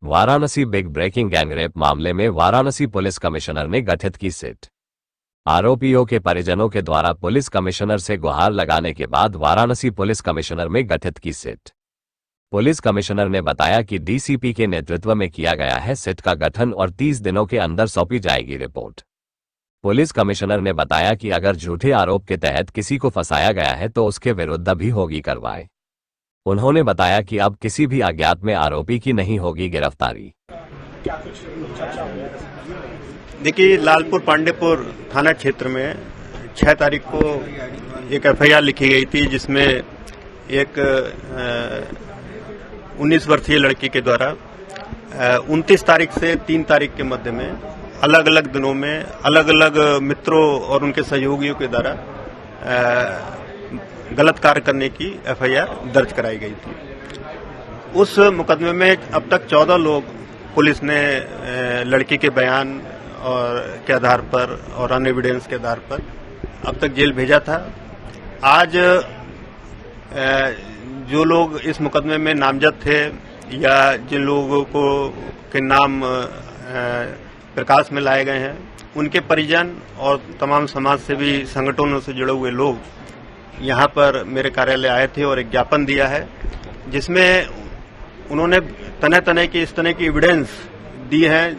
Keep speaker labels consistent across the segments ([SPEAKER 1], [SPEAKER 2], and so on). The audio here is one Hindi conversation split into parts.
[SPEAKER 1] वाराणसी बिग ब्रेकिंग गैंगरेप मामले में वाराणसी पुलिस कमिश्नर ने गठित की सिट। आरोपियों के परिजनों के द्वारा पुलिस कमिश्नर से गुहार लगाने के बाद वाराणसी पुलिस कमिश्नर में गठित की सिट। पुलिस कमिश्नर ने बताया कि डीसीपी के नेतृत्व में किया गया है सिट का गठन और 30 दिनों के अंदर सौंपी जाएगी रिपोर्ट। पुलिस कमिश्नर ने बताया कि अगर झूठे आरोप के तहत किसी को फंसाया गया है तो उसके विरुद्ध भी होगी कार्रवाई। उन्होंने बताया कि अब किसी भी अज्ञात में आरोपी की नहीं होगी गिरफ्तारी।
[SPEAKER 2] देखिए, लालपुर पांडेपुर थाना क्षेत्र में 6 तारीख को एक एफआईआर लिखी गई थी, जिसमें एक 19 वर्षीय लड़की के द्वारा 29 तारीख से 3 तारीख के मध्य में अलग अलग दिनों में अलग अलग मित्रों और उनके सहयोगियों के द्वारा गलत कार्य करने की एफआईआर दर्ज कराई गई थी। उस मुकदमे में अब तक 14 लोग पुलिस ने लड़की के बयान और के आधार पर और अन्य एविडेंस के आधार पर अब तक जेल भेजा था। आज जो लोग इस मुकदमे में नामजद थे या जिन लोगों को के नाम प्रकाश में लाए गए हैं, उनके परिजन और तमाम समाज सेवी संगठनों से जुड़े हुए लोग यहाँ पर मेरे कार्यालय आए थे और एक ज्ञापन दिया है, जिसमें उन्होंने तरह तरह की इस तरह की एविडेंस दी है,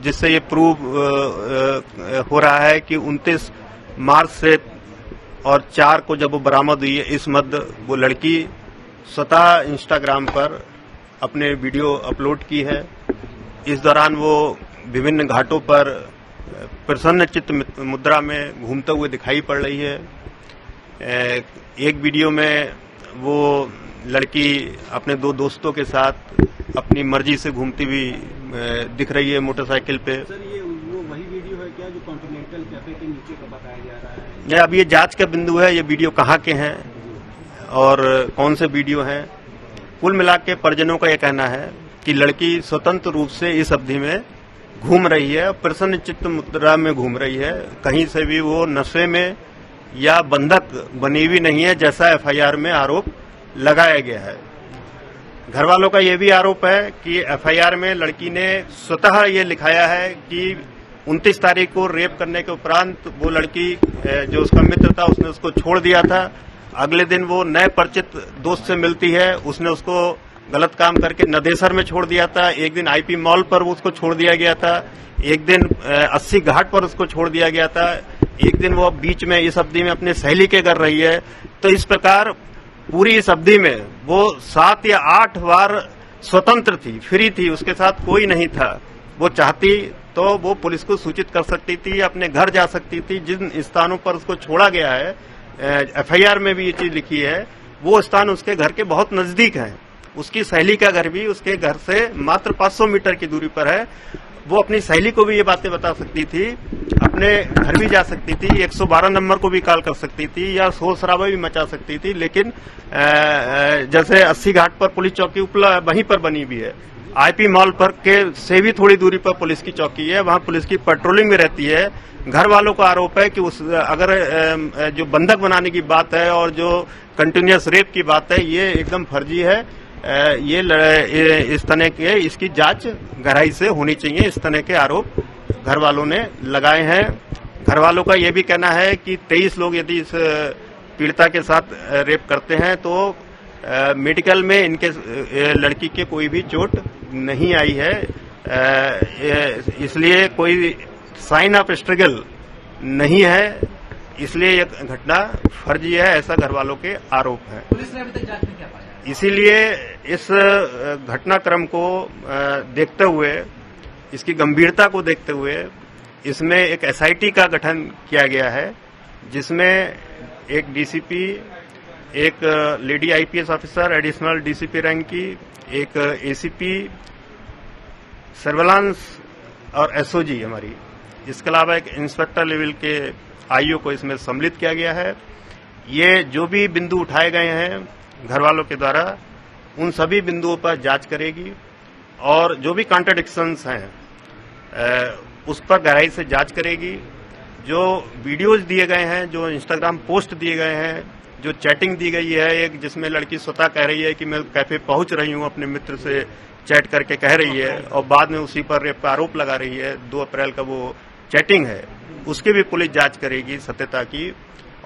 [SPEAKER 2] जिससे ये प्रूव हो रहा है कि 29 मार्च से और 4 को जब वो बरामद हुई है, इस मध्य वो लड़की स्वतः इंस्टाग्राम पर अपने वीडियो अपलोड की है। इस दौरान वो विभिन्न घाटों पर प्रसन्न चित्त मुद्रा में घूमते हुए दिखाई पड़ रही है। एक वीडियो में वो लड़की अपने 2 दोस्तों के साथ अपनी मर्जी से घूमती हुई दिख रही है मोटरसाइकिल पे।
[SPEAKER 3] सर, ये वो वही वीडियो है क्या जो कॉन्टिनेंटल कैफे के नीचे का बताया जा रहा है?
[SPEAKER 2] ये अब ये जांच का बिंदु है, ये वीडियो कहाँ के हैं और कौन से वीडियो हैं। कुल मिला के परिजनों का यह कहना है कि लड़की स्वतंत्र रूप से इस अवधि में घूम रही है, प्रसन्न चित्त मुद्रा में घूम रही है। कहीं से भी वो नशे में या बंधक बनी हुई नहीं है, जैसा एफआईआर में आरोप लगाया गया है। घर वालों का यह भी आरोप है कि एफआईआर में लड़की ने स्वतः ये लिखाया है कि 29 तारीख को रेप करने के उपरांत वो लड़की जो उसका मित्र था उसने उसको छोड़ दिया था। अगले दिन वो नए परिचित दोस्त से मिलती है, उसने उसको गलत काम करके नदेसर में छोड़ दिया था। एक दिन आईपी मॉल पर उसको छोड़ दिया गया था। एक दिन 80 घाट पर उसको छोड़ दिया गया था। एक दिन वो बीच में इस अवधि में अपने सहेली के घर रही है। तो इस प्रकार पूरी इस अवधि में वो 7 या 8 बार स्वतंत्र थी, फ्री थी, उसके साथ कोई नहीं था। वो चाहती तो वो पुलिस को सूचित कर सकती थी, अपने घर जा सकती थी। जिन स्थानों पर उसको छोड़ा गया है, एफआईआर में भी ये चीज लिखी है, वो स्थान उसके घर के बहुत नजदीक है। उसकी सहेली का घर भी उसके घर से मात्र 500 मीटर की दूरी पर है। वो अपनी सहेली को भी ये बातें बता सकती थी, अपने घर भी जा सकती थी, 112 नंबर को भी कॉल कर सकती थी या शोर शराबा भी मचा सकती थी। लेकिन जैसे 80 घाट पर पुलिस चौकी वहीं पर बनी हुई है, आईपी मॉल पर के से भी थोड़ी दूरी पर पुलिस की चौकी है, वहां पुलिस की पेट्रोलिंग में रहती है। घर वालों का आरोप है कि अगर जो बंधक बनाने की बात है और जो कंटिन्यूअस रेप की बात है, ये एकदम फर्जी है। ये इस तरह के इसकी जांच गहराई से होनी चाहिए। इस तरह के आरोप घर वालों ने लगाए हैं। घर वालों का यह भी कहना है कि 23 लोग यदि इस पीड़िता के साथ रेप करते हैं तो मेडिकल में इनके लड़की के कोई भी चोट नहीं आई है, इसलिए कोई साइन ऑफ स्ट्रगल नहीं है, इसलिए यह घटना फर्जी है, ऐसा घर वालों के आरोप है।
[SPEAKER 3] पुलिस ने अभी तक जांच में क्या पाया?
[SPEAKER 2] इसीलिए इस घटनाक्रम को देखते हुए, इसकी गंभीरता को देखते हुए इसमें एक एसआईटी का गठन किया गया है, जिसमें एक डीसीपी, एक lady IPS officer additional DCP rank की, एक एसीपी, सर्वेलांस और एसओजी हमारी, इसके अलावा एक इंस्पेक्टर लेवल के आईओ को इसमें सम्मिलित किया गया है। ये जो भी बिंदु उठाए गए हैं घर वालों के द्वारा, उन सभी बिंदुओं पर जांच करेगी और जो भी कॉन्ट्रडिक्शंस हैं उस पर गहराई से जांच करेगी। जो वीडियोज दिए गए हैं, जो इंस्टाग्राम पोस्ट दिए गए हैं, जो चैटिंग दी गई है, एक जिसमें लड़की स्वतः कह रही है कि मैं कैफे पहुंच रही हूं अपने मित्र से चैट करके कह रही है और बाद में उसी पर रेप का आरोप लगा रही है। 2 अप्रैल का वो चैटिंग है, उसकी भी पुलिस जांच करेगी सत्यता की।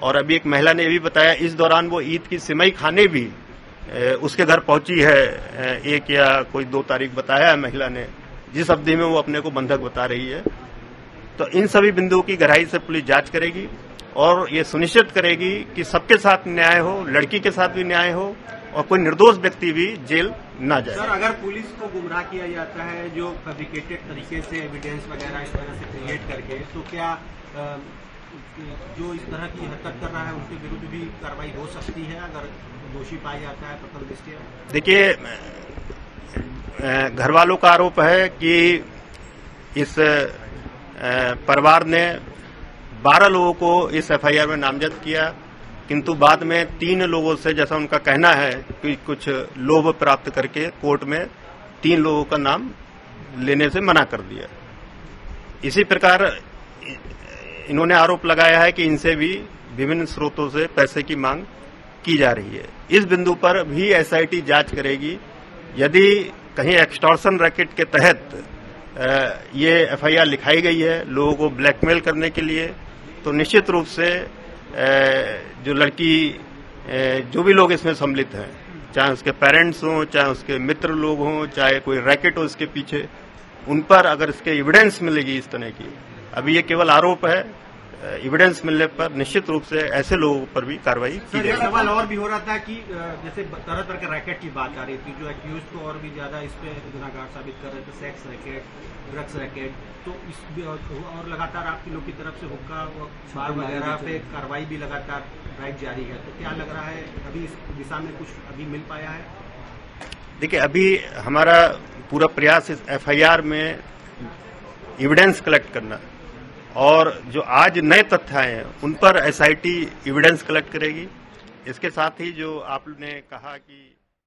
[SPEAKER 2] और अभी एक महिला ने ये भी बताया इस दौरान वो ईद की सिमई खाने भी उसके घर पहुंची है। 1 या कोई 2 तारीख बताया है महिला ने, जिस अवधि में वो अपने को बंधक बता रही है। तो इन सभी बिंदुओं की गहराई से पुलिस जांच करेगी और ये सुनिश्चित करेगी कि सबके साथ न्याय हो, लड़की के साथ भी न्याय हो और कोई निर्दोष व्यक्ति भी जेल न जाए।
[SPEAKER 3] सर, अगर पुलिस को गुमराह किया जाता है जो फैब्रिकेटेड तरीके से एविडेंस वगैरह इस तरह से क्रिएट करके, तो क्या जो इस तरह की हरकत कर रहा है उनके विरुद्ध भी कार्रवाई हो सकती है अगर दोषी पाया जाता है प्रथम दृष्टया?
[SPEAKER 2] देखिए, घर वालों का आरोप है कि इस परिवार ने 12 लोगों को इस एफआईआर में नामजद किया, किंतु बाद में 3 लोगों से, जैसा उनका कहना है कि कुछ लोभ प्राप्त करके कोर्ट में 3 लोगों का नाम लेने से मना कर दिया। इसी प्रकार इन्होंने आरोप लगाया है कि इनसे भी विभिन्न स्रोतों से पैसे की मांग की जा रही है। इस बिंदु पर भी एसआईटी जांच करेगी। यदि कहीं एक्सटॉर्शन रैकेट के तहत ये एफआईआर लिखाई गई है लोगों को ब्लैकमेल करने के लिए, तो निश्चित रूप से जो लड़की, जो भी लोग इसमें सम्मिलित हैं, चाहे उसके पेरेंट्स हों, चाहे उसके मित्र लोग हों, चाहे कोई रैकेट हो इसके पीछे, उन पर अगर इसके एविडेंस मिलेगी इस तरह की, अभी ये केवल आरोप है, एविडेंस मिलने पर निश्चित रूप से ऐसे लोगों पर भी कार्रवाई की जाएगी।
[SPEAKER 3] सवाल और भी हो रहा था कि जैसे तरह तरह के रैकेट की बात आ रही थी, जो एक्यूज को और भी ज्यादा इस पे गुनाहगार साबित कर रहे थे, सेक्स रैकेट, ड्रग्स रैकेट, तो इस और लगातार आपकी लोग की तरफ से हुक्का बार वगैरह पे कार्रवाई भी लगातार ड्राइव जारी है, तो क्या लग रहा है अभी इस दिशा में कुछ अभी मिल पाया है?
[SPEAKER 2] देखिए, अभी हमारा पूरा प्रयास इस एफआईआर में एविडेंस कलेक्ट करना, और जो आज नए तथ्य आए हैं उन पर एसआईटी एविडेंस कलेक्ट करेगी। इसके साथ ही जो आपने कहा कि